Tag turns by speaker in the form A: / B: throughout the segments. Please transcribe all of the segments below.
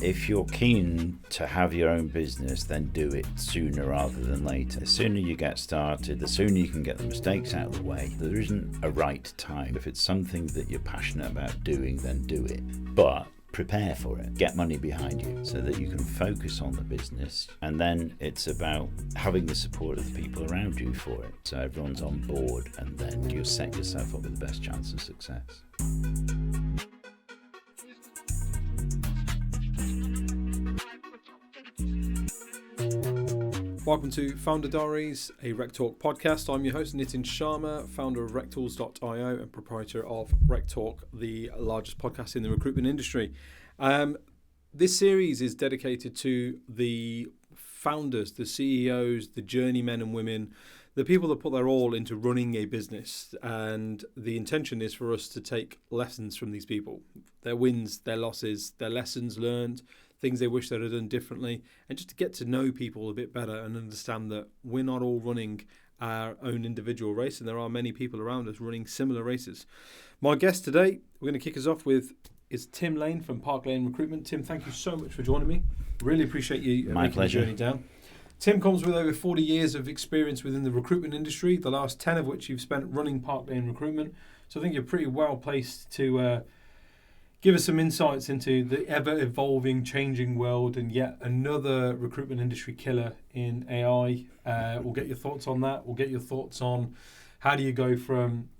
A: If you're keen to have your own business, then do it sooner rather than later. The sooner you get started, the sooner you can get the mistakes out of the way. There isn't a right time. If it's something that you're passionate about doing, then do it. But prepare for it. Get money behind you so that you can focus on the business. And then it's about having the support of the people around you for it. So everyone's on board, and then you'll set yourself up with the best chance of success.
B: Welcome to Founder Diaries, a RecTalk podcast. I'm your host, Nitin Sharma, founder of RecTools.io and proprietor of RecTalk, the largest podcast in the recruitment industry. This series is dedicated to the founders, the CEOs, the journeymen and women, the people that put their all into running a business. And the intention is for us to take lessons from these people, their wins, their losses, their lessons learned, things they wish they'd have done differently, and just to get to know people a bit better and understand that we're not all running our own individual race, and there are many people around us running similar races. My guest today, we're going to kick us off with, is Tim Lane from Park Lane Recruitment. Tim, thank you so much for joining me. Really appreciate you
A: My
B: making
A: pleasure.
B: the journey down. Tim comes with over 40 years of experience within the recruitment industry, the last 10 of which you've spent running Park Lane Recruitment. So I think you're pretty well placed to give us some insights into the ever-evolving, changing world, and yet another recruitment industry killer in AI. We'll get your thoughts on that. We'll get your thoughts on how do you go from,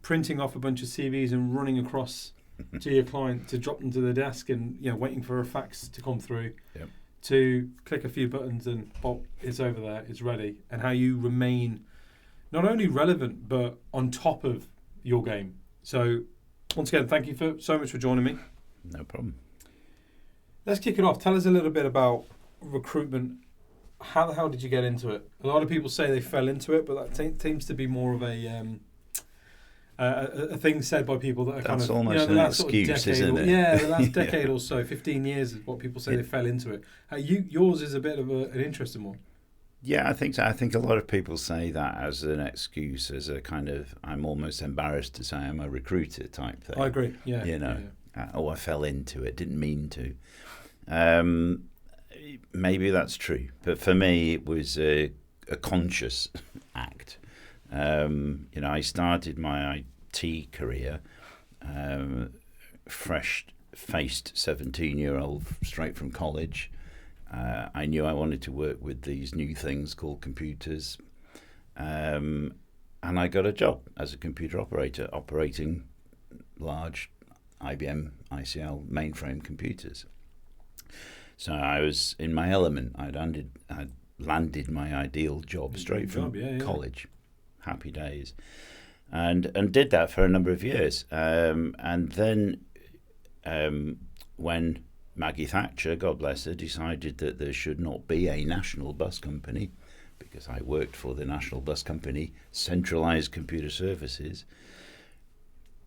B: printing off a bunch of CVs and running across to your client to drop them to the desk and, waiting for a fax to come through,
A: Yep.
B: to click a few buttons and, it's over there, it's ready, and how you remain not only relevant, but on top of your game. So, once again, thank you so much for joining me.
A: No problem.
B: Let's kick it off. Tell us a little bit about recruitment. How the hell did you get into it? A lot of people say they fell into it, but that seems to be more of a thing said by people that are
A: That's
B: kind of
A: almost
B: the
A: an
B: last sort of
A: excuse,
B: decade,
A: isn't it?
B: Yeah, the last decade or so, 15 years is what people say they fell into it. Yours is a bit of an interesting one.
A: Yeah, I think so. I think a lot of people say that as an excuse, as a kind of, I'm almost embarrassed to say I'm a recruiter type thing.
B: I agree, yeah.
A: I fell into it, didn't mean to. Maybe that's true. But for me, it was a conscious act. I started my IT career, fresh-faced 17-year-old straight from college. I knew I wanted to work with these new things called computers, and I got a job as a computer operator operating large IBM ICL mainframe computers. So I was in my element. I'd landed my ideal job straight from college. Happy days, and did that for a number of years, and then when Maggie Thatcher, God bless her, decided that there should not be a national bus company, because I worked for the national bus company, centralised computer services.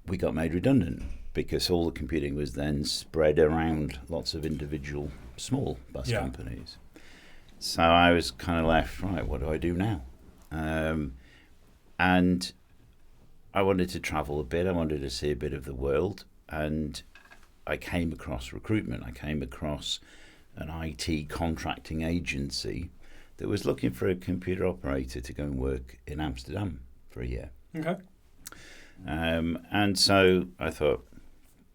A: We got made redundant because all the computing was then spread around lots of individual small bus companies. So I was kind of left, right, what do I do now? And I wanted to travel a bit. I wanted to see a bit of the world, and I came across recruitment. I came across an IT contracting agency that was looking for a computer operator to go and work in Amsterdam for a year.
B: Okay.
A: And so I thought,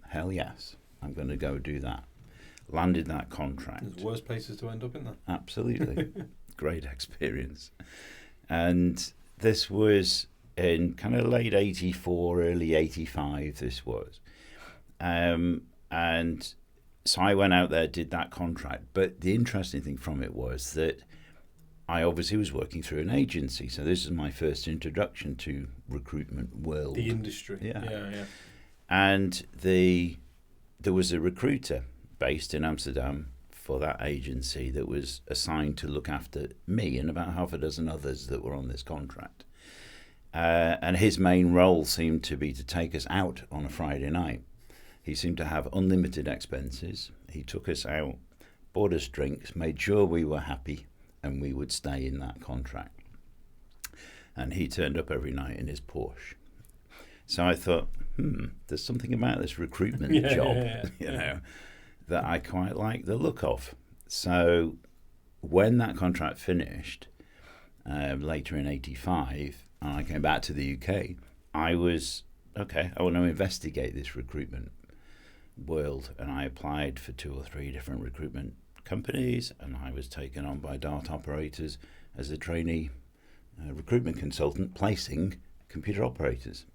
A: hell yes, I'm going to go do that. Landed that contract.
B: There's worse places to end up in that.
A: Absolutely. Great experience. And this was in kind of late 84, early 85, this was. And so I went out there, did that contract. But the interesting thing from it was that I obviously was working through an agency. So this is my first introduction to recruitment world.
B: The industry.
A: Yeah. And there was a recruiter based in Amsterdam for that agency that was assigned to look after me and about half a dozen others that were on this contract. And his main role seemed to be to take us out on a Friday night. He seemed to have unlimited expenses. He took us out, bought us drinks, made sure we were happy, and we would stay in that contract. And he turned up every night in his Porsche. So I thought, there's something about this recruitment job, you know. that I quite like the look of. So when that contract finished later in '85, and I came back to the UK, I was, okay, I want to investigate this recruitment world. And I applied for 2 or 3 different recruitment companies, and I was taken on by Dart operators as a trainee recruitment consultant, placing computer operators.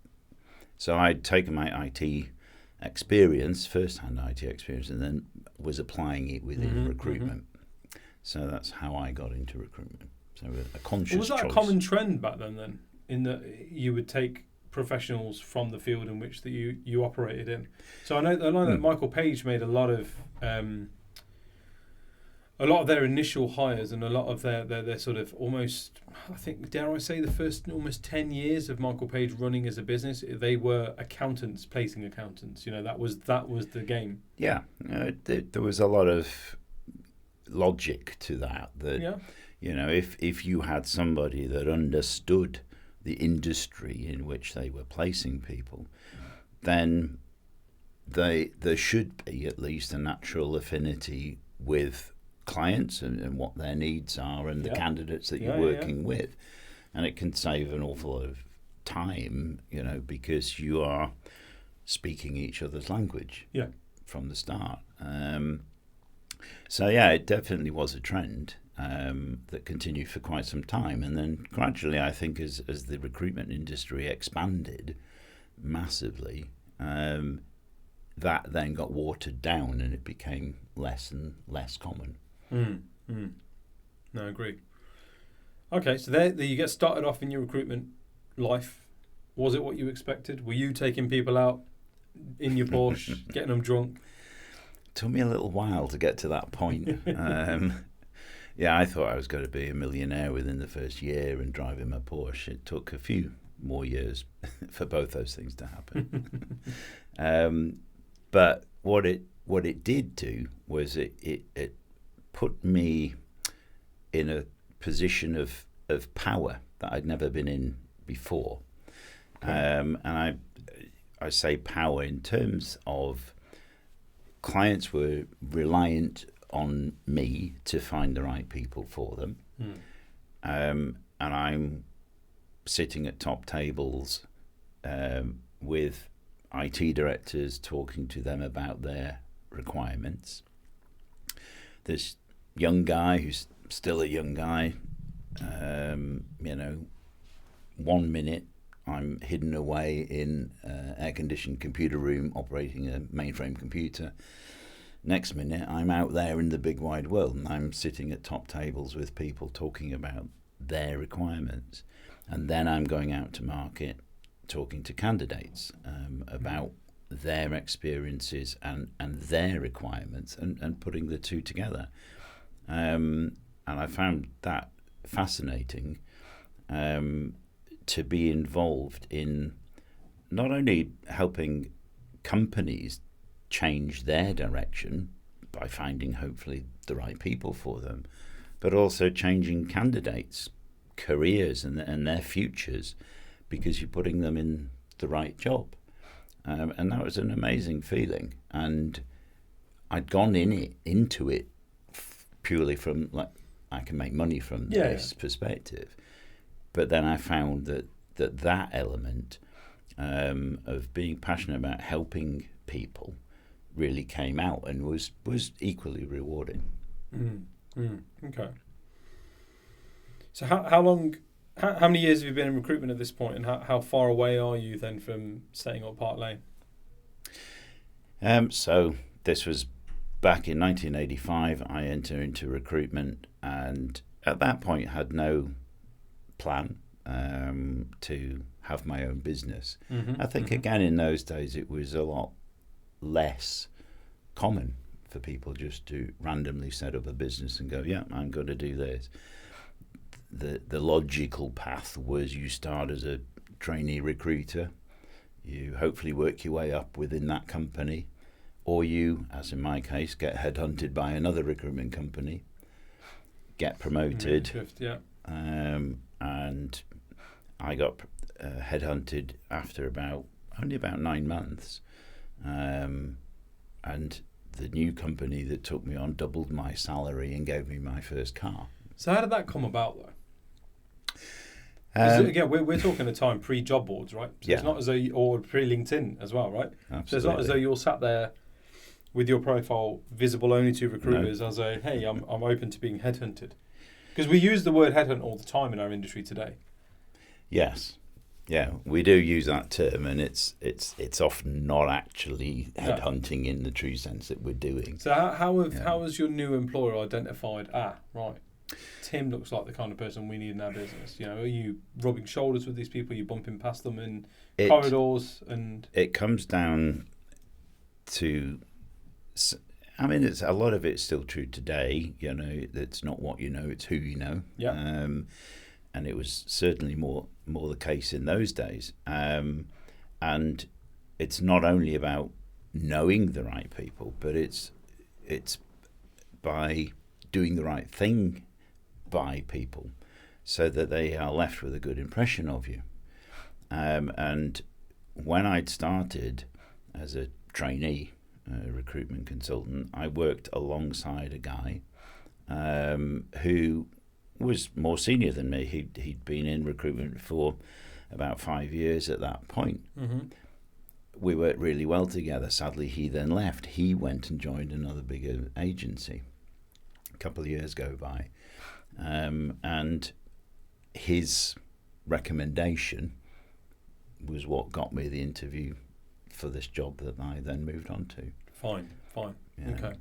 A: So I'd taken my IT experience, first-hand IT experience, and then was applying it within recruitment. So that's how I got into recruitment. So a conscious
B: was that
A: choice.
B: a common trend back then, in that you would take professionals from the field in which that you operated in? So I know that Michael Page made a lot of their initial hires, and a lot of their sort of almost, I think, dare I say, the first almost 10 years of Michael Page running as a business, they were accountants placing accountants. That was the game.
A: Yeah, there was a lot of logic to that. If you had somebody that understood the industry in which they were placing people, then there should be at least a natural affinity with clients and what their needs are and the candidates that you're working with. And it can save an awful lot of time, because you are speaking each other's language from the start. So it definitely was a trend that continued for quite some time. And then gradually, I think, as the recruitment industry expanded massively, that then got watered down and it became less and less common.
B: No, I agree. Okay, so there you get started off in your recruitment life. Was it what you expected? Were you taking people out in your Porsche, getting them drunk?
A: Took me a little while to get to that point. I thought I was going to be a millionaire within the first year and driving my Porsche. It took a few more years for both those things to happen. But what it did do was it put me in a position of power that I'd never been in before. And I say power in terms of clients were reliant on me to find the right people for them. And I'm sitting at top tables with IT directors, talking to them about their requirements. This young guy who's still a young guy, 1 minute I'm hidden away in an air-conditioned computer room operating a mainframe computer. Next minute, I'm out there in the big wide world, and I'm sitting at top tables with people talking about their requirements. And then I'm going out to market, talking to candidates about their experiences and their requirements, and putting the two together. And I found that fascinating, to be involved in not only helping companies change their direction by finding hopefully the right people for them, but also changing candidates' careers and their futures, because you're putting them in the right job. And that was an amazing feeling. And I'd gone into it purely from, like, I can make money from this perspective. But then I found that element of being passionate about helping people really came out and was equally rewarding.
B: Okay. So how many years have you been in recruitment at this point, and how far away are you then from setting up Park Lane?
A: So this was back in 1985. I entered into recruitment, and at that point had no plan to have my own business. I think again in those days it was a lot less common for people just to randomly set up a business and go, I'm going to do this. The logical path was you start as a trainee recruiter, you hopefully work your way up within that company, or you, as in my case, get headhunted by another recruitment company, get promoted. And I got headhunted after only about 9 months, and the new company that took me on doubled my salary and gave me my first car.
B: So how did that come about, though? Again, we're talking a time pre-job boards, right? So it's not as though or pre-LinkedIn as well, right?
A: Absolutely.
B: So it's not as though you're sat there with your profile visible only to recruiters as a, hey, I'm open to being headhunted. Because we use the word headhunt all the time in our industry today.
A: Yes. Yeah, we do use that term, and it's often not actually headhunting in the true sense that we're doing.
B: So how has your new employer identified, right, Tim looks like the kind of person we need in our business? You know, are you rubbing shoulders with these people? Are you bumping past them in corridors? And
A: it comes down to, I mean, it's a lot of it's still true today. You know, it's not what you know, it's who you know.
B: Yeah.
A: And it was certainly more the case in those days. And it's not only about knowing the right people, but it's by doing the right thing by people so that they are left with a good impression of you. And when I'd started as a trainee recruitment consultant, I worked alongside a guy who was more senior than me. He'd been in recruitment for about 5 years at that point.
B: Mm-hmm.
A: We worked really well together. Sadly, he then left. He went and joined another bigger agency. A couple of years go by. And his recommendation was what got me the interview for this job that I then moved on to.
B: Fine.
A: Yeah.
B: Okay.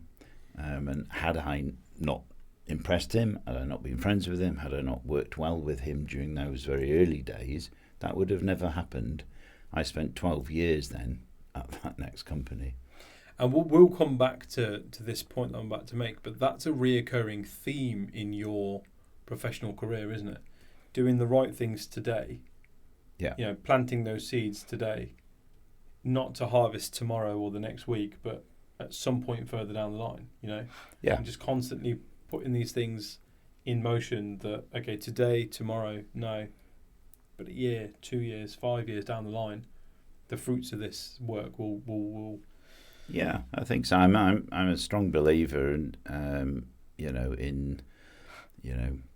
A: And had I not impressed him, had I not been friends with him, had I not worked well with him during those very early days, that would have never happened. I spent 12 years then at that next company.
B: And we'll come back to this point that I'm about to make, but that's a reoccurring theme in your professional career, isn't it? Doing the right things today.
A: Yeah.
B: You know, planting those seeds today, not to harvest tomorrow or the next week, but at some point further down the line, you know?
A: Yeah.
B: And just constantly putting these things in motion that, okay, today, tomorrow, no. But a year, 2 years, 5 years down the line, the fruits of this work will
A: Yeah, I think so. I'm a strong believer in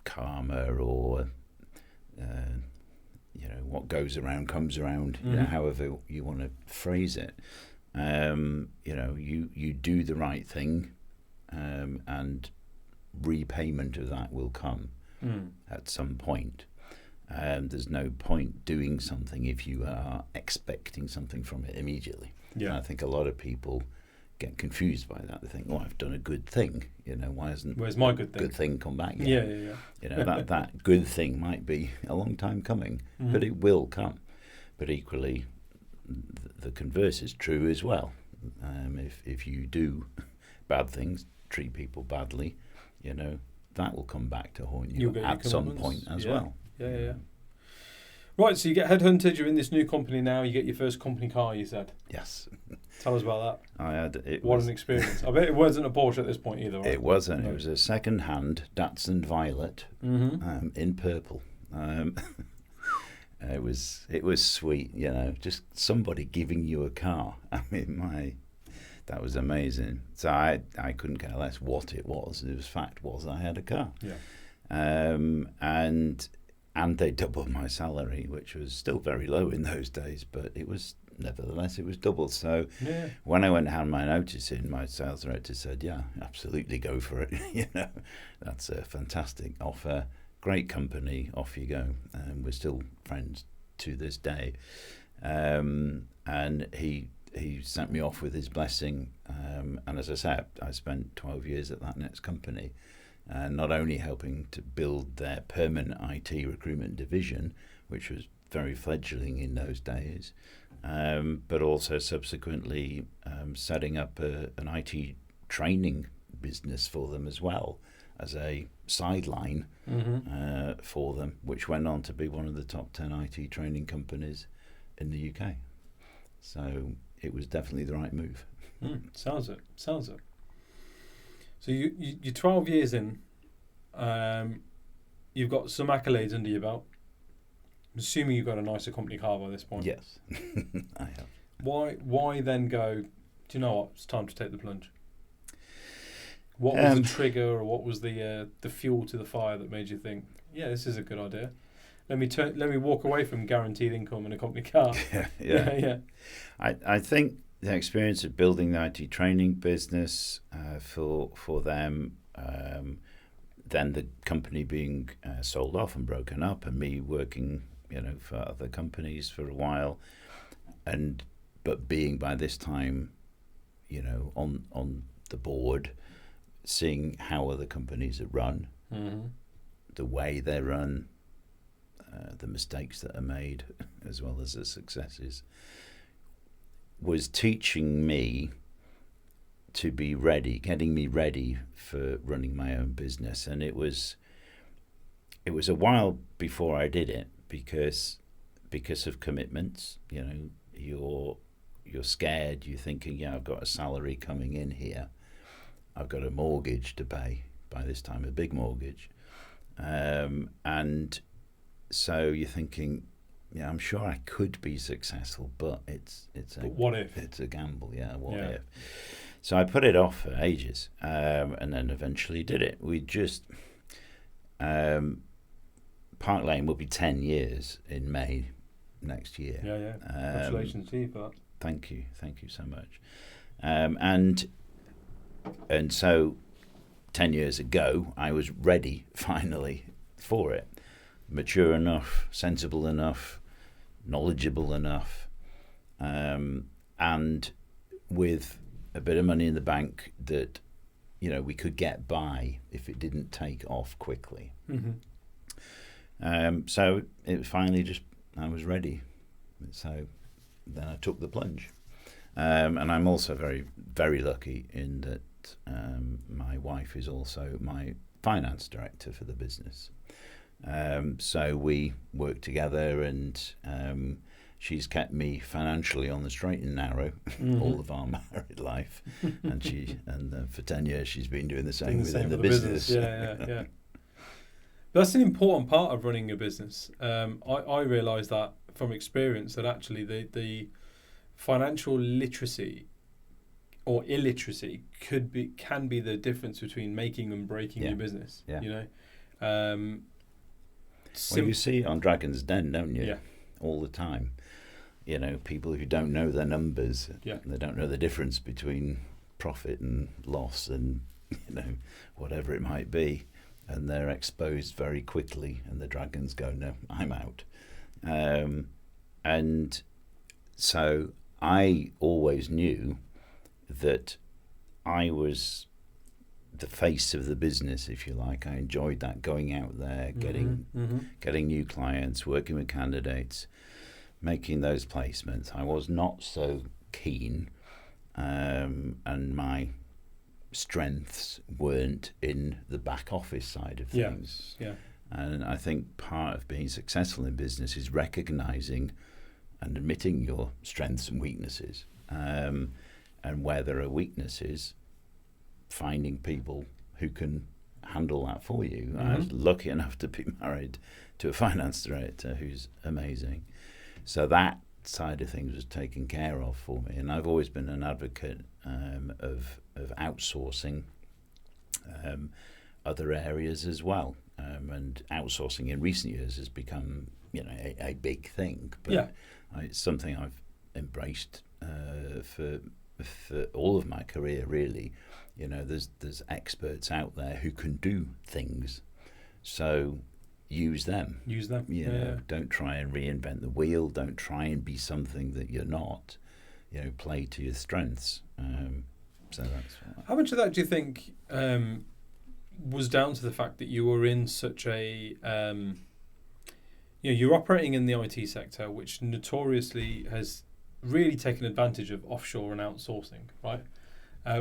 A: karma, or what goes around comes around.
B: Mm-hmm.
A: You know, however you want to phrase it. You do the right thing, and repayment of that will come at some point. There's no point doing something if you are expecting something from it immediately.
B: Yeah.
A: And I think a lot of people get confused by that. They think, "Oh, I've done a good thing. You know,
B: where's my good thing?
A: Good thing come back yet?"
B: Yeah.
A: You know, that good thing might be a long time coming, but it will come. But equally, the converse is true as well. If you do bad things, treat people badly, you know, that will come back to haunt you at some point as well.
B: Yeah. Right, so you get headhunted, you're in this new company now, you get your first company car, you said.
A: Yes.
B: Tell us about that.
A: I had it.
B: What an experience. I bet it wasn't a Porsche at this point either, right?
A: It wasn't.
B: No.
A: It was a second-hand Datsun Violet in purple. It was sweet, you know, just somebody giving you a car. I mean, that was amazing. So I couldn't care less what it was. The fact was I had a car.
B: Yeah.
A: And they doubled my salary, which was still very low in those days, but it was nevertheless it was doubled. So when I went and had my notice in, my sales director said, "Yeah, absolutely, go for it. You know, that's a fantastic offer, great company, off you go." And we're still friends to this day. And he sent me off with his blessing. And as I said, I spent 12 years at that next company. Not only helping to build their permanent IT recruitment division, which was very fledgling in those days, but also subsequently setting up an IT training business for them as well as a sideline for them, which went on to be one of the top 10 IT training companies in the UK. So it was definitely the right move.
B: Sounds it. So you're 12 years in. You've got some accolades under your belt. I'm assuming you've got a nicer company car by this point.
A: Yes, I have.
B: Why then go, do you know what, it's time to take the plunge? What was the trigger, or what was the fuel to the fire that made you think, yeah, this is a good idea? Let me walk away from guaranteed income and a company car.
A: Yeah. I think the experience of building the IT training business for them, then the company being sold off and broken up, and me working, for other companies for a while, but being by this time, on the board, seeing how other companies are run, the way they're run, the mistakes that are made, as well as the successes, was teaching me to be ready, getting me ready for running my own business. And it was a while before I did it because of commitments. You're scared. You're thinking, I've got a salary coming in here. I've got a mortgage to pay, by this time a big mortgage, and so you're thinking, I'm sure I could be successful, but but
B: what if?
A: It's a gamble, what if? So I put it off for ages, and then eventually did it. We just Park Lane will be 10 years in May next year.
B: Congratulations to you for that.
A: Thank you so much. And so 10 years ago, I was ready finally for it. Mature enough, sensible enough, knowledgeable enough, and with a bit of money in the bank that, we could get by if it didn't take off quickly. So it finally I was ready. So then I took the plunge. And I'm also very, very lucky in that my wife is also my finance director for the business. So we work together, and she's kept me financially on the straight and narrow all of our married life, and for 10 years she's been doing the same within the business.
B: Yeah. That's an important part of running a business. I realise that from experience, that actually the financial literacy or illiteracy can be the difference between making and breaking your business.
A: Well, you see it on Dragon's Den, don't you?
B: Yeah.
A: All the time. People who don't know their numbers.
B: Yeah.
A: They don't know the difference between profit and loss and, whatever it might be. And they're exposed very quickly, and the dragons go, no, I'm out. And so I always knew that I was the face of the business, if you like. I enjoyed that, going out there, getting new clients, working with candidates, making those placements. I was not so keen, and my strengths weren't in the back office side of things. And I think part of being successful in business is recognizing and admitting your strengths and weaknesses, and where there are weaknesses, finding people who can handle that for you. I was lucky enough to be married to a finance director who's amazing. So that side of things was taken care of for me. And I've always been an advocate of outsourcing other areas as well. And outsourcing in recent years has become, a big thing. But it's something I've embraced for all of my career, really. There's experts out there who can do things, so use them. Don't try and reinvent the wheel. Don't try and be something that you're not. Play to your strengths. So that's
B: how much of that do you think was down to the fact that you were in such a you're operating in the IT sector, which notoriously has really taken advantage of offshore and outsourcing, right?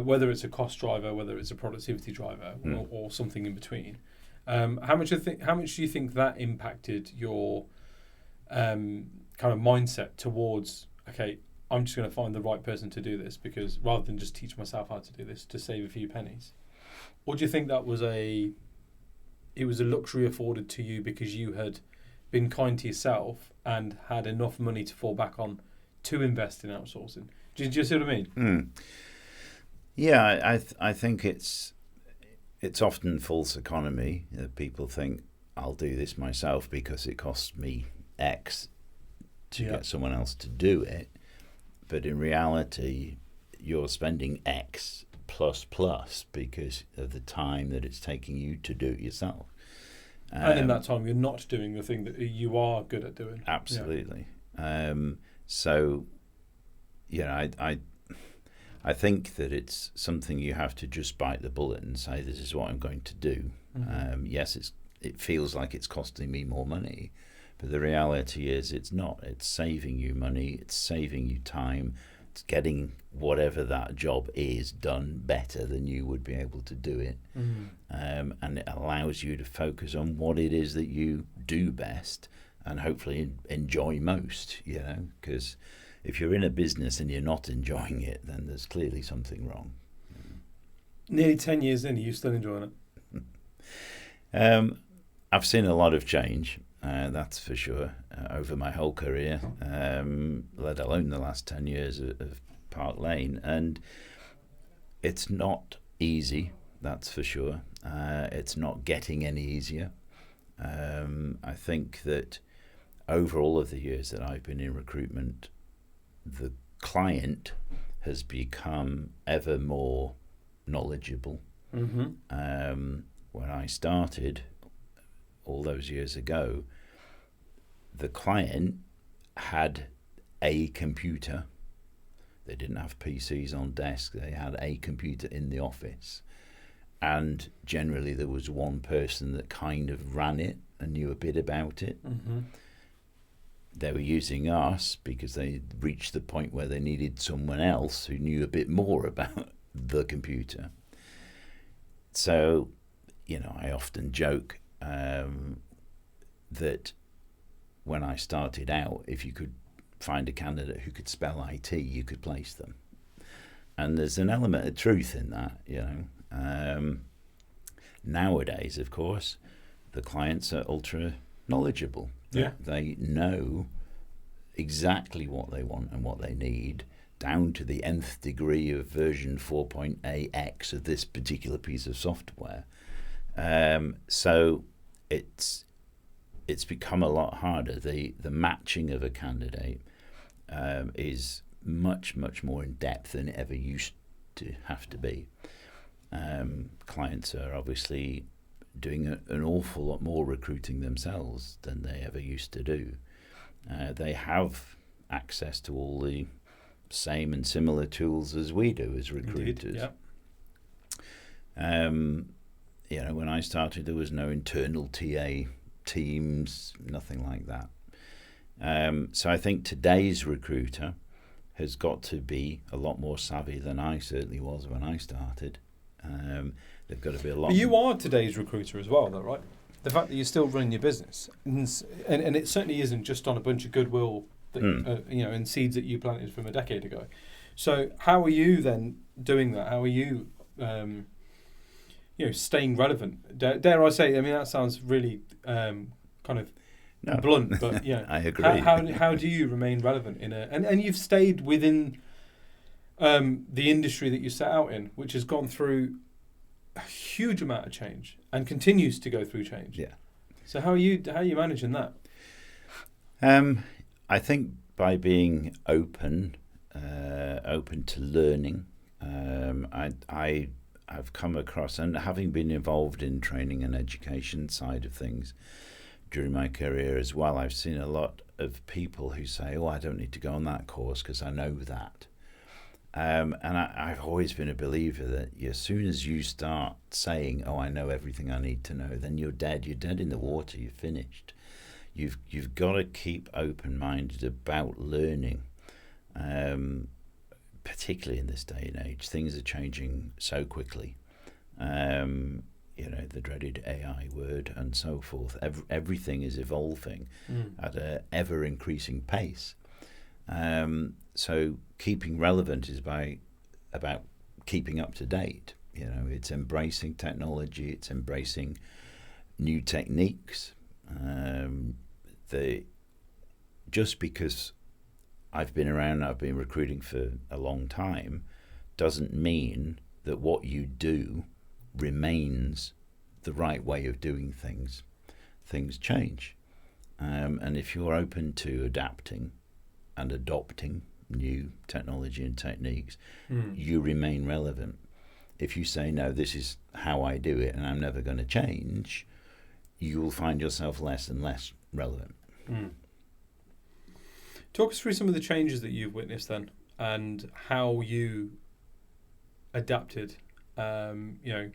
B: Whether it's a cost driver, whether it's a productivity driver, or something in between. How much do you think that impacted your kind of mindset towards, okay, I'm just going to find the right person to do this, because rather than just teach myself how to do this to save a few pennies? Or do you think that was a luxury afforded to you because you had been kind to yourself and had enough money to fall back on to invest in outsourcing? Do you see what I mean?
A: Yeah, I think it's it's often false economy. People think I'll do this myself because it costs me X to get someone else to do it. But in reality, you're spending X plus because of the time that it's taking you to do it yourself.
B: And in that time, you're not doing the thing that you are good at doing.
A: Absolutely. Yeah. So, I think that it's something you have to just bite the bullet and say, this is what I'm going to do. Mm-hmm. Yes, it feels like it's costing me more money, but the reality is it's not. It's saving you money. It's saving you time. It's getting whatever that job is done better than you would be able to do it. Mm-hmm. And it allows you to focus on what it is that you do best and hopefully enjoy most, because if you're in a business and you're not enjoying it, then there's clearly something wrong.
B: Nearly 10 years in, are you still enjoying it?
A: I've seen a lot of change, that's for sure, over my whole career, let alone the last 10 years of Park Lane. And it's not easy, that's for sure. It's not getting any easier. I think that over all of the years that I've been in recruitment, the client has become ever more knowledgeable. Mm-hmm. When I started all those years ago, the client had a computer. They didn't have PCs on desk. They had a computer in the office. And generally there was one person that kind of ran it and knew a bit about it. Mm-hmm. They were using us because they reached the point where they needed someone else who knew a bit more about the computer. So, I often joke that when I started out, if you could find a candidate who could spell IT, you could place them. And there's an element of truth in that, Nowadays, of course, the clients are ultra knowledgeable.
B: Yeah.
A: They know exactly what they want and what they need, down to the nth degree of version 4.AX of this particular piece of software. So it's become a lot harder. The matching of a candidate is much, much more in depth than it ever used to have to be. Clients are obviously doing an awful lot more recruiting themselves than they ever used to do. They have access to all the same and similar tools as we do as recruiters.
B: Indeed,
A: yeah. When I started, there was no internal TA teams, nothing like that. So I think today's recruiter has got to be a lot more savvy than I certainly was when I started. They've got to be a lot.
B: But you are today's recruiter as well, though, right? The fact that you're still running your business, and it certainly isn't just on a bunch of goodwill that and seeds that you planted from a decade ago. So how are you then doing that? How are you, staying relevant? Dare I say? I mean, that sounds really kind of blunt, but
A: I agree.
B: How do you remain relevant and you've stayed within the industry that you set out in, which has gone through a huge amount of change and continues to go through change.
A: Yeah.
B: So how are you managing that?
A: I think by being open to learning. I've come across, and having been involved in training and education side of things during my career as well, I've seen a lot of people who say, I don't need to go on that course because I know that. And I've always been a believer that as soon as you start saying, I know everything I need to know, then you're dead. You're dead in the water. You're finished. You've got to keep open-minded about learning, particularly in this day and age. Things are changing so quickly. The dreaded AI word and so forth. Everything is evolving at an ever-increasing pace. So keeping relevant is about keeping up to date. It's embracing technology. It's embracing new techniques. Just because I've been around, I've been recruiting for a long time, doesn't mean that what you do remains the right way of doing things, things change. And if you're open to adapting and adopting new technology and techniques, you remain relevant. If you say, no, this is how I do it and I'm never going to change, you will find yourself less and less relevant.
B: Talk us through some of the changes that you've witnessed then, and how you adapted, to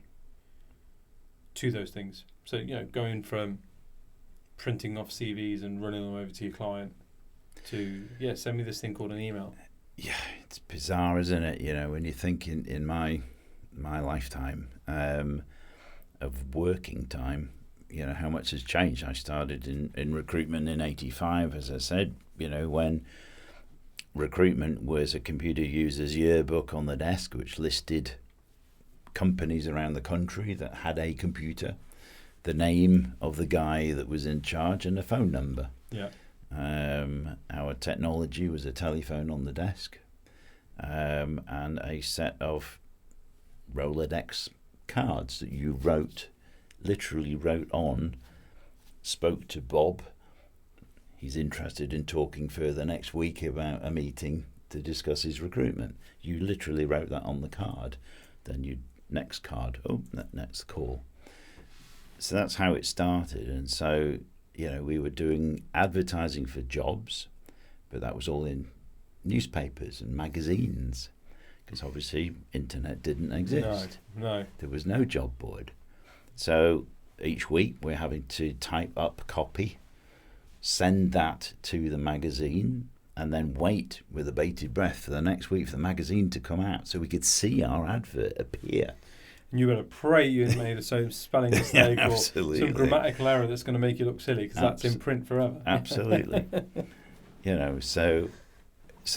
B: those things. So, going from printing off CVs and running them over to your client to, send me this thing called an email.
A: Yeah, it's bizarre, isn't it? When you think in my lifetime of working time, how much has changed. I started in recruitment in 85, as I said, when recruitment was a computer user's yearbook on the desk, which listed companies around the country that had a computer, the name of the guy that was in charge, and a phone number.
B: Yeah.
A: Our technology was a telephone on the desk, and a set of Rolodex cards that you literally wrote on, spoke to Bob. He's interested in talking further next week about a meeting to discuss his recruitment. You literally wrote that on the card. Then you next card, next call. So that's how it started. And so, we were doing advertising for jobs, but that was all in newspapers and magazines, because obviously internet didn't exist.
B: No.
A: There was no job board. So each week we're having to type up copy, send that to the magazine, and then wait with a bated breath for the next week for the magazine to come out so we could see our advert appear.
B: And you're going to pray you had made some spelling mistake or some grammatical error that's going to make you look silly, because that's in print forever.
A: Absolutely. So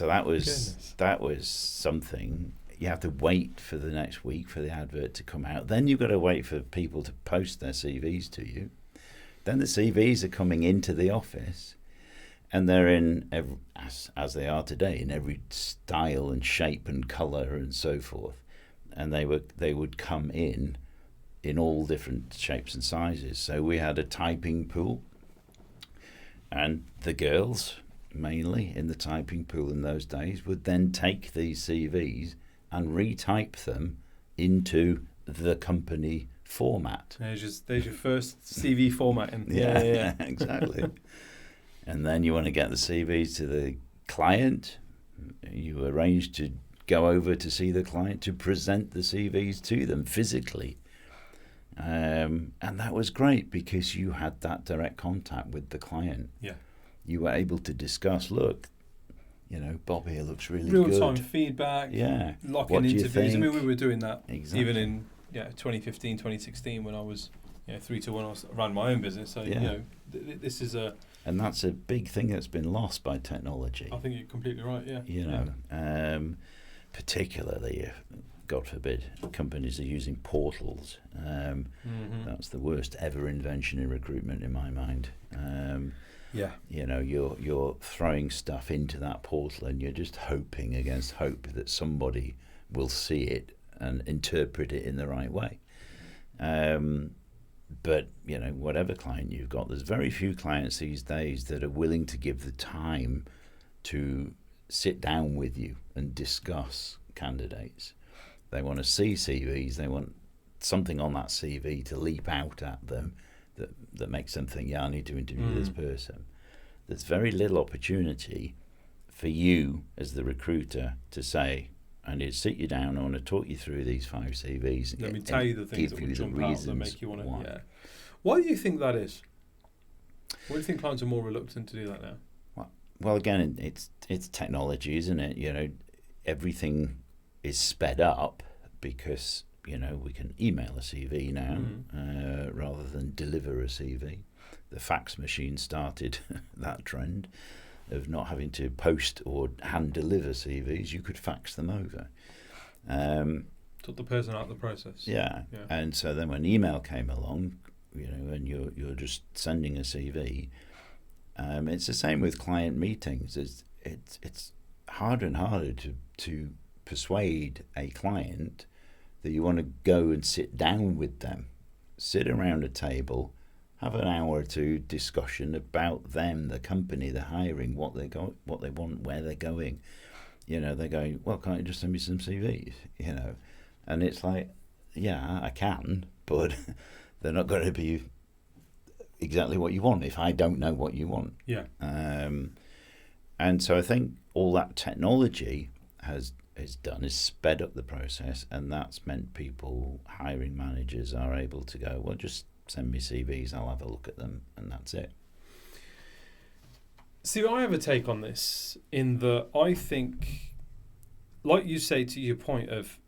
A: that was something. You have to wait for the next week for the advert to come out. Then you've got to wait for people to post their CVs to you. Then the CVs are coming into the office, and they're in as they are today, in every style and shape and colour and so forth. And they would come in all different shapes and sizes. So we had a typing pool, and the girls, mainly in the typing pool in those days, would then take these CVs and retype them into the company format.
B: There's your first CV formatting.
A: Yeah, exactly. And then you want to get the CVs to the client. You arrange to go over to see the client to present the CVs to them physically. And that was great because you had that direct contact with the client.
B: Yeah.
A: You were able to discuss, look, Bob here looks really
B: good.
A: Real-time
B: feedback.
A: Yeah.
B: Locking interviews. I mean, we were doing that even in 2015, 2016 when I was 3-1. I ran my own business. So, this is a...
A: And that's a big thing that's been lost by technology.
B: I think you're completely right,
A: Particularly if, God forbid, companies are using portals. That's the worst ever invention in recruitment in my mind. You're throwing stuff into that portal and you're just hoping against hope that somebody will see it and interpret it in the right way. But whatever client you've got, there's very few clients these days that are willing to give the time to sit down with you and discuss candidates. They want to see CVs. They want something on that CV to leap out at them that makes them think, I need to interview this person. There's very little opportunity for you as the recruiter to say, I need to sit you down, I want to talk you through these 5 CVs.
B: Let me tell you the things that would jump out that make you want to... Yeah. Why do you think that is? Why do you think clients are more reluctant to do that now?
A: Well, again, it's technology, isn't it? Everything is sped up because, we can email a CV now rather than deliver a CV. The fax machine started that trend of not having to post or hand deliver CVs. You could fax them over.
B: Took the person out of the process.
A: Yeah. And so then when email came along, and you're just sending a CV, it's the same with client meetings. It's harder and harder to persuade a client that you want to go and sit down with them, sit around a table, have an hour or two discussion about them, the company, the hiring, what they want, where they're going. They're going, well, can't you just send me some CVs? And it's like, yeah, I can, but they're not going to be exactly what you want if I don't know what you want.
B: Yeah.
A: And so I think all that technology has sped up the process, and that's meant hiring managers are able to go, well, just send me CVs, I'll have a look at them, and that's it.
B: See, I have a take on this in that I think, like you say, to your point of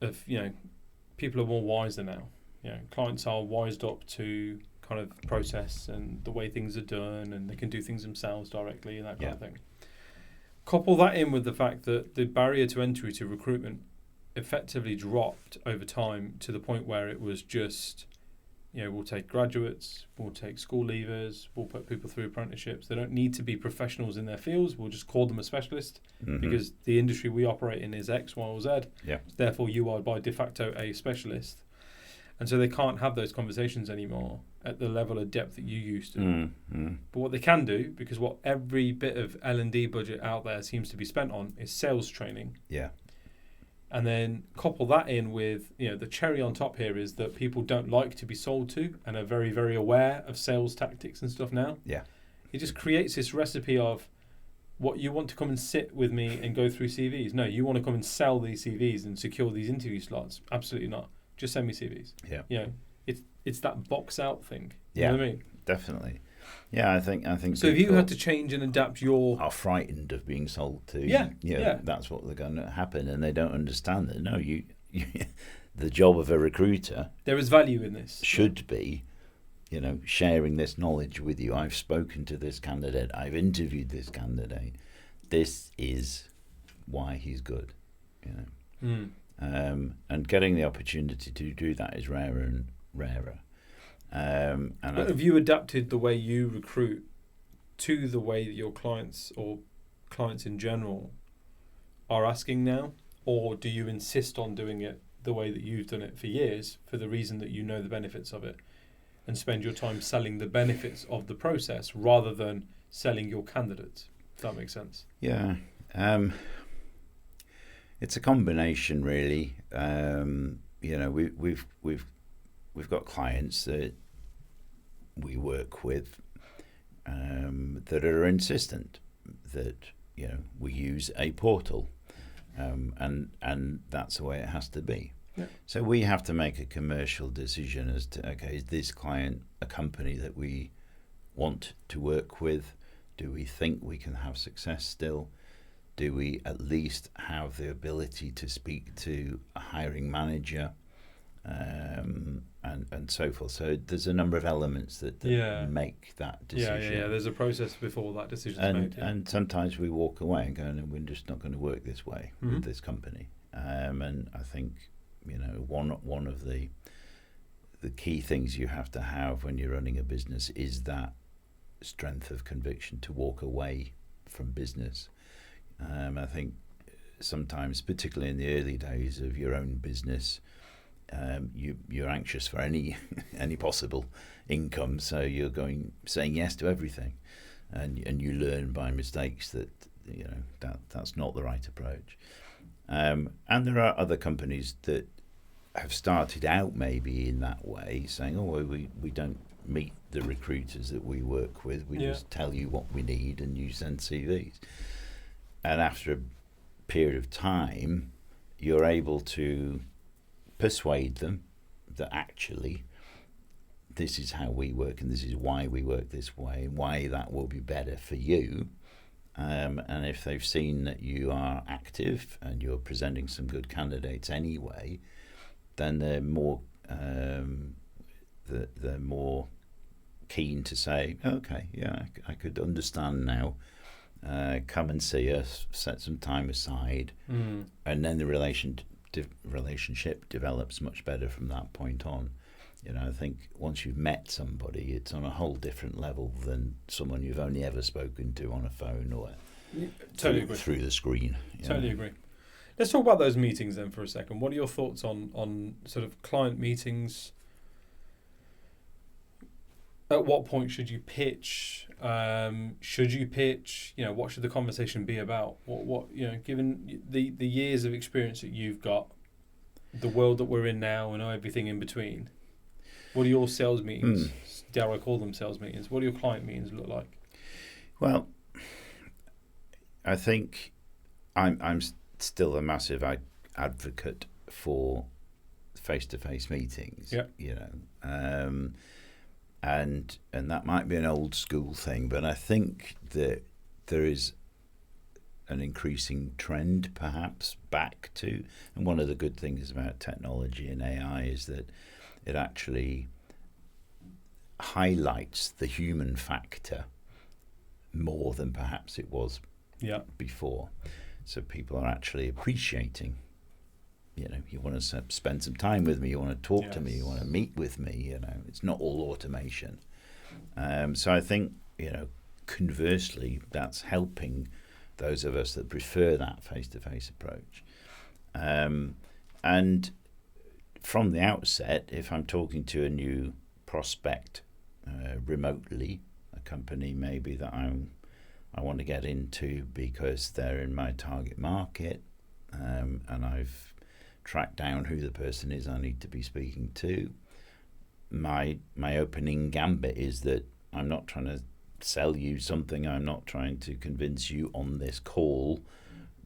B: people are more wiser now. Clients are wised up to kind of process and the way things are done, and they can do things themselves directly and that kind of thing. Couple that in with the fact that the barrier to entry to recruitment effectively dropped over time to the point where it was just, we'll take graduates, we'll take school leavers, we'll put people through apprenticeships. They don't need to be professionals in their fields. We'll just call them a specialist because the industry we operate in is X, Y, or Z.
A: Yeah.
B: Therefore, you are by de facto a specialist. And so they can't have those conversations anymore at the level of depth that you used to. But what they can do, because what every bit of L&D budget out there seems to be spent on, is sales training.
A: Yeah.
B: And then couple that in with, the cherry on top here is that people don't like to be sold to and are very, very aware of sales tactics and stuff now.
A: Yeah.
B: It just creates this recipe of what you want to come and sit with me and go through CVs. No, you want to come and sell these CVs and secure these interview slots. Absolutely not. Just send me CVs.
A: Yeah.
B: It's that box out thing. You
A: Yeah.
B: know what I mean?
A: Definitely. Yeah, I think.
B: So if you had to change and adapt your,
A: are frightened of being sold to.
B: Yeah.
A: That's what they're going to happen, and they don't understand that. No, you the job of a recruiter.
B: There is value in this.
A: Should be, sharing this knowledge with you. I've spoken to this candidate. I've interviewed this candidate. This is why he's good. And getting the opportunity to do that is rarer and rarer.
B: But have you adapted the way you recruit to the way that your clients or clients in general are asking now? Or do you insist on doing it the way that you've done it for years for the reason that you know the benefits of it and spend your time selling the benefits of the process rather than selling your candidates, if that makes sense?
A: Yeah. It's a combination, really. We've got clients that we work with that are insistent that we use a portal, and that's the way it has to be.
B: Yeah.
A: So we have to make a commercial decision as to, okay, is this client a company that we want to work with? Do we think we can have success still? Do we at least have the ability to speak to a hiring manager, and so forth? So there's a number of elements that make that decision.
B: Yeah. There's a process before that decision is made. Yeah.
A: And sometimes we walk away and go, no, we're just not going to work this way with this company. And I think one of the key things you have to have when you're running a business is that strength of conviction to walk away from business. I think sometimes, particularly in the early days of your own business, you're anxious for any possible income, so you're saying yes to everything, and you learn by mistakes that that's not the right approach. And there are other companies that have started out maybe in that way, saying, oh, well, we don't meet the recruiters that we work with, we just tell you what we need and you send CVs. And after a period of time, you're able to persuade them that actually this is how we work and this is why we work this way and why that will be better for you. And if they've seen that you are active and you're presenting some good candidates anyway, then they're more keen to say, okay, yeah, I could understand now. Come and see us, set some time aside, and then the relationship develops much better from that point on. I think once you've met somebody, it's on a whole different level than someone you've only ever spoken to on a phone or
B: totally agree.
A: through the screen.
B: Totally agree. Let's talk about those meetings then for a second. What are your thoughts on sort of client meetings? At what point should you pitch? Should you pitch? What should the conversation be about? What given the years of experience that you've got, the world that we're in now, and everything in between, what are your sales meetings? Dare I call them sales meetings? What do your client meetings look like?
A: Well, I think I'm still a massive advocate for face-to-face meetings.
B: Yeah.
A: And that might be an old school thing, but I think that there is an increasing trend perhaps back to, and one of the good things about technology and AI is that it actually highlights the human factor more than perhaps it was before. So people are actually appreciating, you want to spend some time with me, you want to talk to me, you want to meet with me, it's not all automation. So I think, conversely, that's helping those of us that prefer that face-to-face approach. And from the outset, if I'm talking to a new prospect remotely, a company maybe that I want to get into because they're in my target market, and I've tracked down who the person is I need to be speaking to, my opening gambit is that I'm not trying to sell you something. I'm not trying to convince you on this call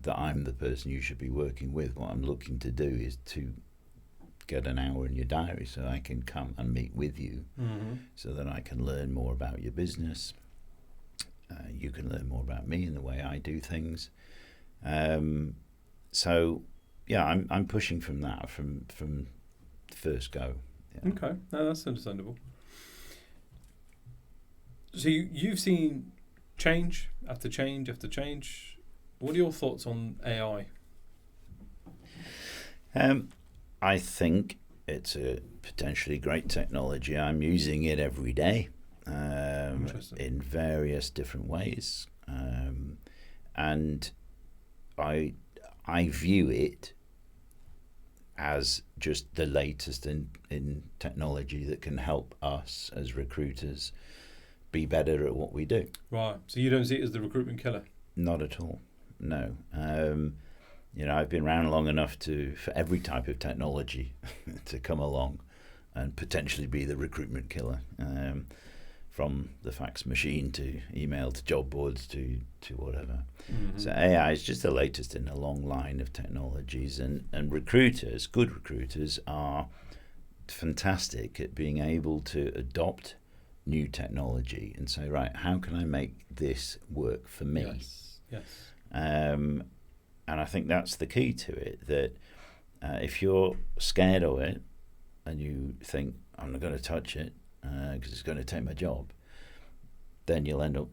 A: that I'm the person you should be working with. What I'm looking to do is to get an hour in your diary so I can come and meet with you, so that I can learn more about your business. You can learn more about me and the way I do things. So yeah, I'm pushing from that from the first go. Yeah.
B: Okay, no, that's understandable. So you've seen change after change after change. What are your thoughts on AI?
A: I think it's a potentially great technology. I'm using it every day in various different ways, and I view it as just the latest in technology that can help us as recruiters be better at what we do.
B: Right. So you don't see it as the recruitment killer?
A: Not at all. No. I've been around long enough for every type of technology to come along and potentially be the recruitment killer, from the fax machine to email to job boards to whatever. So AI is just the latest in a long line of technologies, and recruiters, good recruiters, are fantastic at being able to adopt new technology and say, right, how can I make this work for me?
B: Yes.
A: And I think that's the key to it, that if you're scared of it and you think, I'm not going to touch it because it's going to take my job, then you'll end up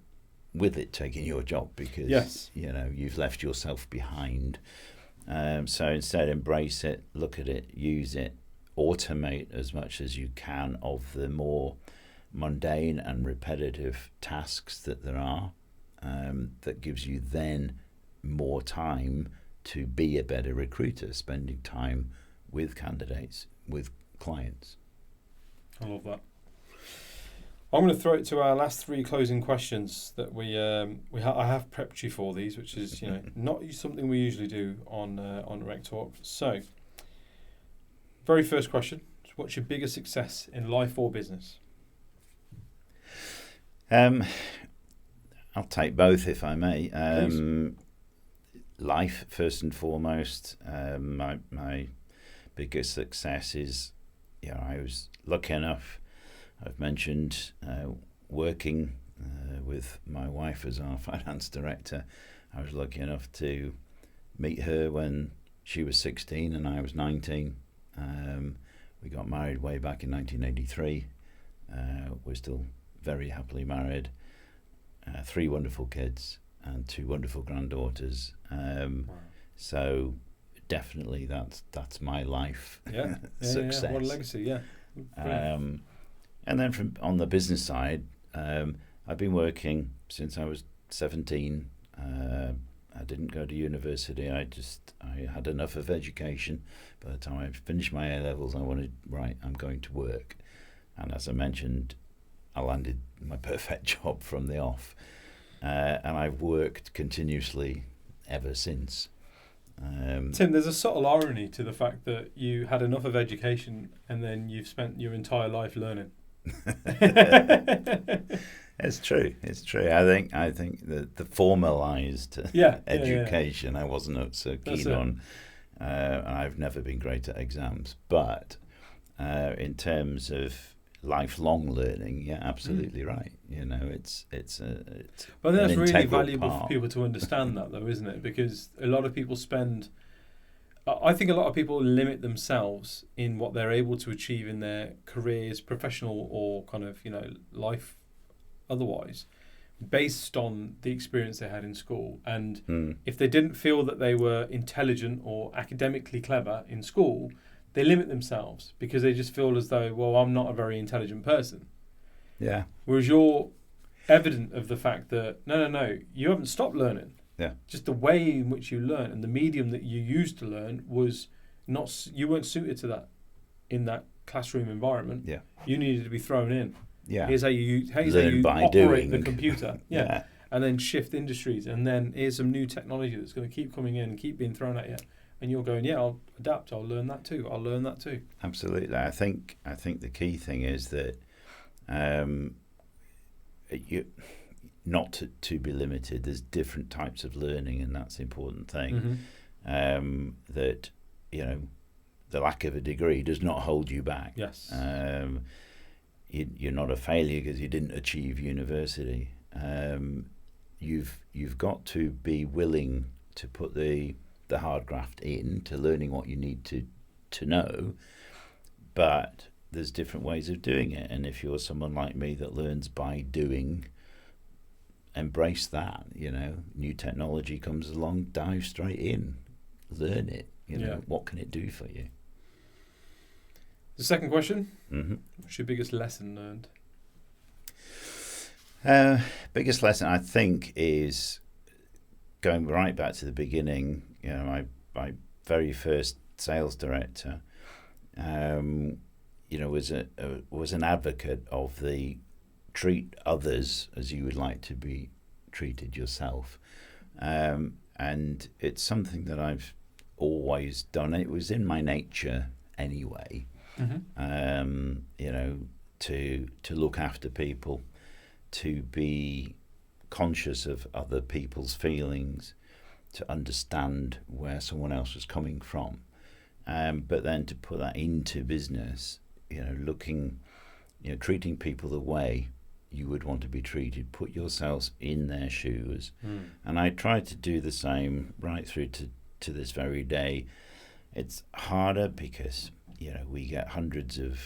A: with it taking your job because you've left yourself behind. So instead, embrace it, look at it, use it, automate as much as you can of the more mundane and repetitive tasks that there are. That gives you then more time to be a better recruiter, spending time with candidates, with clients.
B: I love that. I'm going to throw it to our last three closing questions that I have prepped you for these, which is not something we usually do on RecTalk. So, very first question: what's your biggest success in life or business?
A: I'll take both if I may. Life first and foremost. My biggest success is, I was lucky enough. I've mentioned working with my wife as our finance director. I was lucky enough to meet her when she was 16 and I was 19. We got married way back in 1983. We're still very happily married. 3 wonderful kids and 2 wonderful granddaughters. So definitely that's my life success.
B: Yeah. What a legacy,
A: And then on the business side, I've been working since I was 17 I didn't go to university. I had enough of education. By the time I finished my A-levels, I wanted, I'm going to work. And as I mentioned, I landed my perfect job from the off. And I've worked continuously ever since.
B: Tim, there's a subtle irony to the fact that you had enough of education and then you've spent your entire life learning.
A: It's true. I think that the formalised education I wasn't so keen on. I've never been great at exams, but in terms of lifelong learning, absolutely right. It's
B: But that's really valuable for people to understand that, though, isn't it? Because a lot of people I think a lot of people limit themselves in what they're able to achieve in their careers, professional or kind of, life otherwise, based on the experience they had in school. And if they didn't feel that they were intelligent or academically clever in school, they limit themselves because they just feel as though, well, I'm not a very intelligent person.
A: Yeah.
B: Whereas you're evident of the fact that, no, you haven't stopped learning.
A: Yeah.
B: Just the way in which you learn and the medium that you used to learn was not, you weren't suited to that in that classroom environment.
A: Yeah.
B: You needed to be thrown in.
A: Yeah.
B: Here's how you operate
A: doing.
B: the computer. Yeah. And then shift industries. And then here's some new technology that's going to keep coming in and keep being thrown at you. And you're going, I'll adapt. I'll learn that too.
A: Absolutely. I think the key thing is that you not to be limited. There's different types of learning, and that's the important thing.
B: Mm-hmm.
A: That the lack of a degree does not hold you back.
B: Yes.
A: You're not a failure because you didn't achieve university. You've got to be willing to put the hard graft in to learning what you need to know, but there's different ways of doing it. And if you're someone like me that learns by doing, embrace that. New technology comes along, dive straight in, learn it. What can it do for you?
B: The second question,
A: mm-hmm.
B: What's your biggest lesson learned?
A: Biggest lesson, I think, is going right back to the beginning. My very first sales director, was an advocate of the treat others as you would like to be treated yourself, and it's something that I've always done. It was in my nature anyway.
B: Mm-hmm.
A: To look after people, to be conscious of other people's feelings, to understand where someone else was coming from, but then to put that into business, treating people the way you would want to be treated, put yourselves in their shoes. And I try to do the same right through to this very day. It's harder because we get hundreds of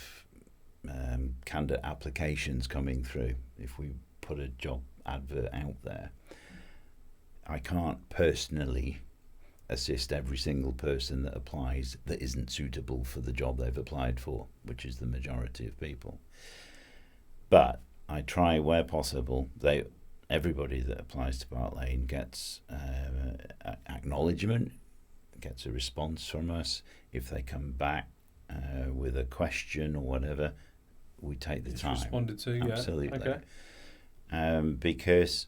A: candidate applications coming through. If we put a job advert out there, I can't personally assist every single person that applies that isn't suitable for the job they've applied for, which is the majority of people. But I try where possible. Everybody that applies to Park Lane gets acknowledgement, gets a response from us. If they come back with a question or whatever, we take the time.
B: Responded to,
A: absolutely.
B: Yeah. Okay.
A: Because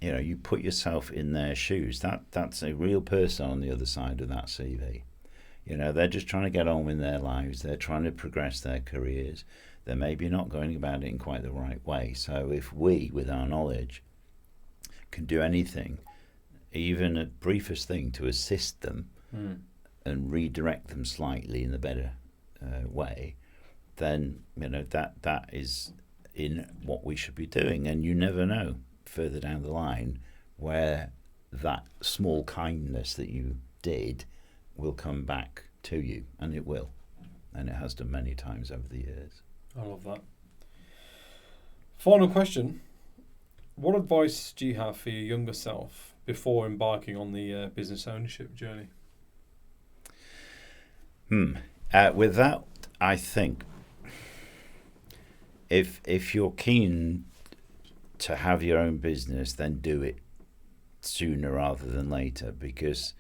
A: you put yourself in their shoes. That's a real person on the other side of that CV. They're just trying to get on with their lives. They're trying to progress their careers. They're maybe not going about it in quite the right way. So if we, with our knowledge, can do anything, even a briefest thing to assist them and redirect them slightly in the better way, then that is in what we should be doing. And you never know further down the line where that small kindness that you did will come back to you, and it will, and it has done many times over the years.
B: I love that. Final question. What advice do you have for your younger self before embarking on the business ownership journey?
A: With that, I think if you're keen to have your own business, then do it. sooner rather than later, because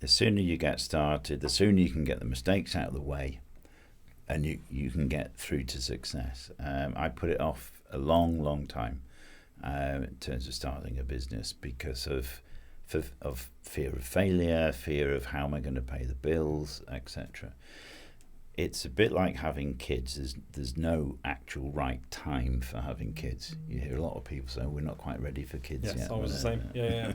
A: the sooner you get started, the sooner you can get the mistakes out of the way, and you can get through to success. I put it off a long time in terms of starting a business because of fear of failure, fear of how am I going to pay the bills, etc. It's a bit like having kids. There's no actual right time for having kids. You hear a lot of people say, we're not quite ready for kids yet.
B: Yes, I was the same. Yeah.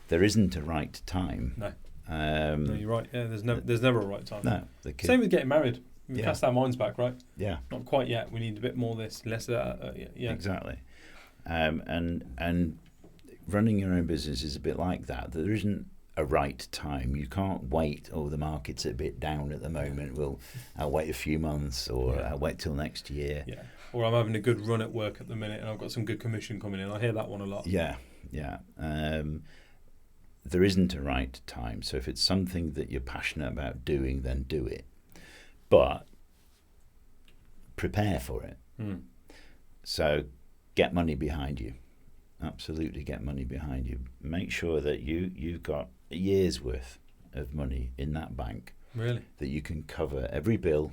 A: There isn't a right time.
B: No. No, you're right. Yeah, there's never a right time.
A: No.
B: Same with getting married. We cast our minds back, right?
A: Yeah.
B: Not quite yet. We need a bit more of this, less of that. Yeah.
A: Exactly. And running your own business is a bit like that. There isn't a right time. You can't wait, the market's a bit down at the moment, I'll wait a few months, or I'll wait till next year.
B: Yeah. Or I'm having a good run at work at the minute and I've got some good commission coming in. I hear that one a lot.
A: Yeah. There isn't a right time. So if it's something that you're passionate about doing, then do it. But prepare for it. So get money behind you. Absolutely get money behind you. Make sure that you've got a year's worth of money in that bank.
B: Really? That
A: you can cover every bill,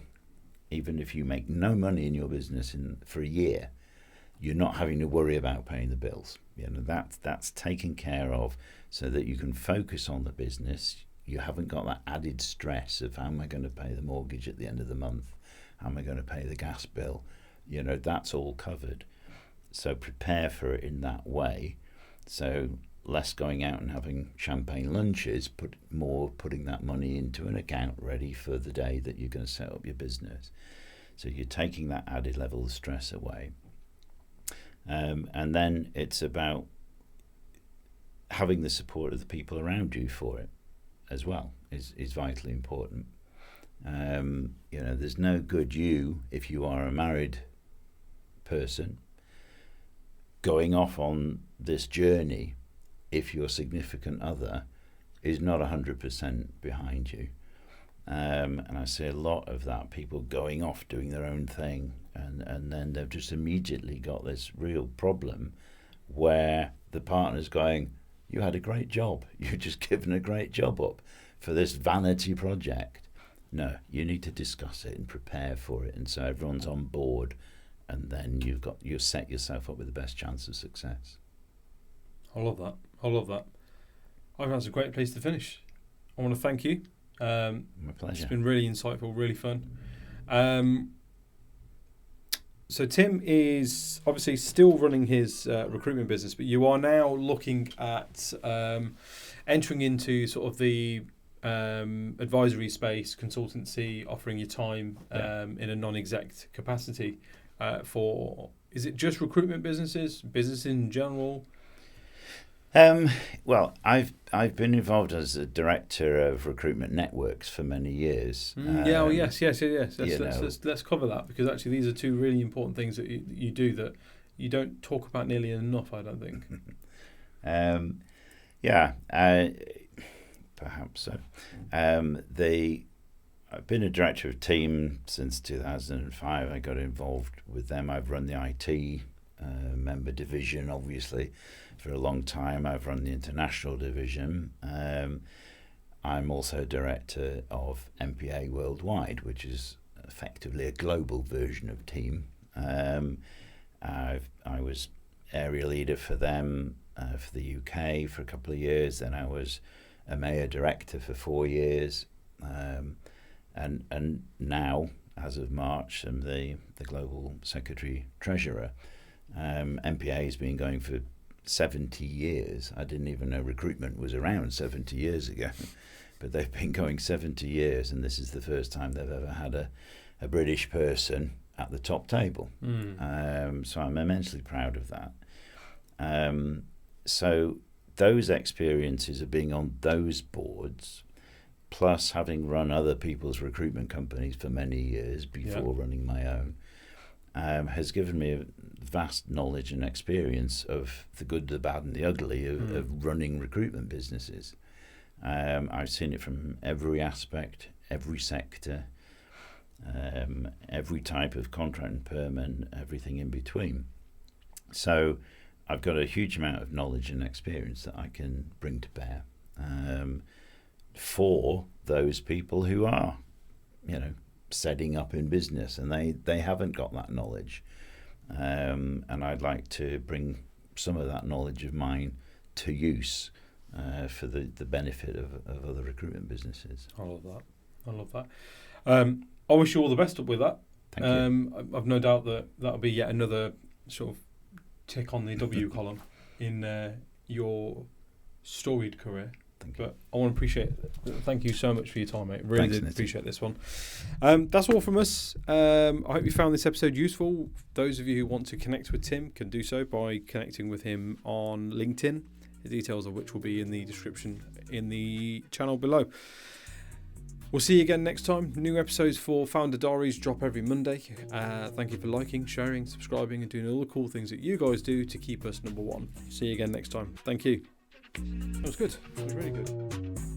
A: even if you make no money in your business for a year. You're not having to worry about paying the bills. That's taken care of, so that you can focus on the business. You haven't got that added stress of how am I going to pay the mortgage at the end of the month? How am I going to pay the gas bill? That's all covered. So prepare for it in that way. So less going out and having champagne lunches, putting that money into an account ready for the day that you're going to set up your business. So you're taking that added level of stress away. And then it's about having the support of the people around you for it as well is vitally important. There's no good if you are a married person, going off on this journey if your significant other is not 100% behind you. And I see a lot of that, people going off doing their own thing, and then they've just immediately got this real problem where the partner's going, you had a great job, you've just given a great job up for this vanity project. No, you need to discuss it and prepare for it, and so everyone's on board, and then you set yourself up with the best chance of success.
B: I love that. I think that's a great place to finish. I want to thank you.
A: My pleasure.
B: It's been really insightful, really fun. So Tim is obviously still running his recruitment business, but you are now looking at entering into sort of the advisory space, consultancy, offering your time in a non-exec capacity for, is it just recruitment businesses, business in general?
A: Well, I've been involved as a director of recruitment networks for many years.
B: Yes. Let's cover that, because actually these are two really important things that you do that you don't talk about nearly enough, I don't think.
A: Perhaps so. I've been a director of team since 2005. I got involved with them. I've run the IT member division, obviously, for a long time. I've run the international division. I'm also director of MPA Worldwide, which is effectively a global version of team. I was area leader for them for the UK for a couple of years. Then I was a EMEA director for 4 years. And now, as of March, I'm the global secretary treasurer. MPA has been going for 70 years. I didn't even know recruitment was around 70 years ago, but they've been going 70 years, and this is the first time they've ever had a British person at the top table. So I'm immensely proud of that. So those experiences of being on those boards, plus having run other people's recruitment companies for many years before running my own, has given me a vast knowledge and experience of the good, the bad and the ugly of running recruitment businesses. I've seen it from every aspect, every sector, every type of contract and perm, and everything in between. So I've got a huge amount of knowledge and experience that I can bring to bear for those people who are, setting up in business, and they haven't got that knowledge. And I'd like to bring some of that knowledge of mine to use for the benefit of other recruitment businesses.
B: I love that. I wish you all the best with that.
A: Thank you.
B: I've no doubt that that'll be yet another sort of tick on the W column in your storied career.
A: Thank you.
B: But I want to thank you so much for your time, mate. Really
A: Thanks,
B: did
A: Nitin.
B: appreciate this one. That's all from us. I hope you found this episode useful. Those of you who want to connect with Tim can do so by connecting with him on LinkedIn, the details of which will be in the description in the channel below. We'll see you again next time. New episodes for Founder Diaries drop every Monday. Thank you for liking, sharing, subscribing, and doing all the cool things that you guys do to keep us number one. See you again next time. Thank you. That was good. That was really good.